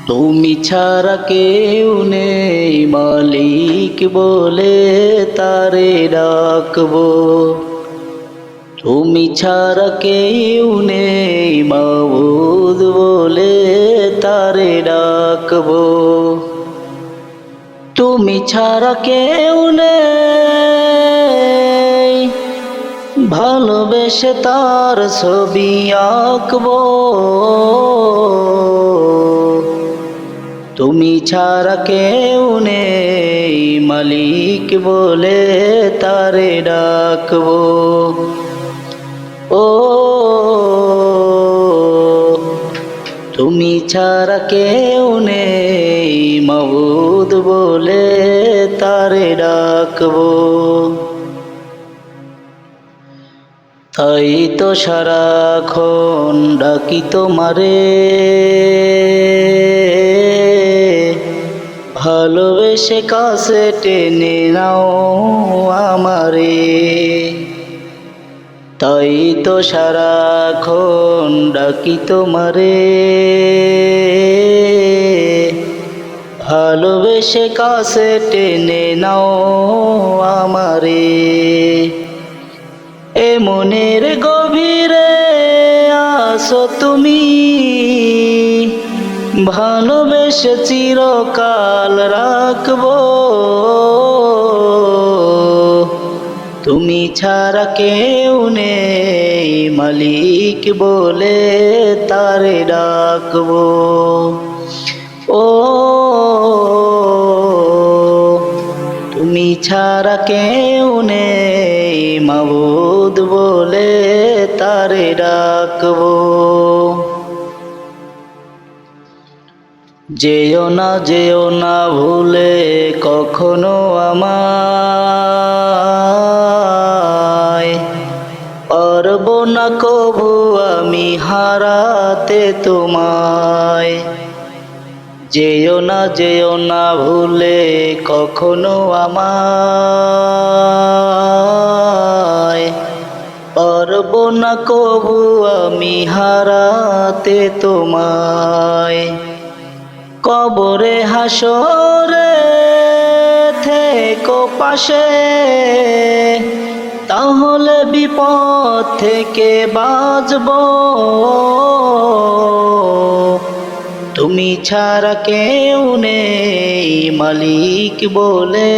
তুমি ছাড়া কেউ নেই মালিক বলে তারে ডাকবো। তুমি ছাড়া কেউ নেই মাবুদ বলে তারে ডাকবো। তুমি ছাড়া কেউ নেই ভালোবেসে তার ছবি আঁকবো। তুমি ছাড়া কেউ নেই মালিক বলে তারে ডাকবো। ও তুমি ছাড়া কেউ নেই মাবুদ বলে তারে ডাকবো। তাই তো সারাক্ষণ ডাকি তোমারে, ভালোবেসে কাছে টেনে নাও আমারে। তাই তো সারাক্ষণ ডাকি তোমারে, ভালোবেসে কাছে টেনে নাও আমারে। এ মনের গভীরে আসো তুমি, ভালোবেসে চিরকাল রাখবো। তুমি ছাড়া কেউ নেই মালিক বলে তারে ডাকবো। ও তুমি ছাড়া কেউ নেই মাবুদ বলে তারে ডাকবো। যেও না ভুলে কখনো আমায়, পারবো না কবু আমি হারাতে তোমায়। যেও না ভুলে কখনো আমায়, পারবো না কবু আমি হারাতে তোমায়। কবরে হাসরে থেকো পাশে, তাহলে বিপদ থেকে বাঁচবো। তুমি ছাড়া কেউ নেই মালিক বলে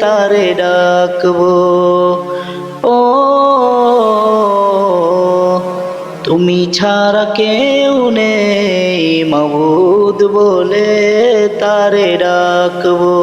তারে ডাকবো। ও তুমি ছাড়া কেউ নেই মাবুদ বলে তারে ডাকবো।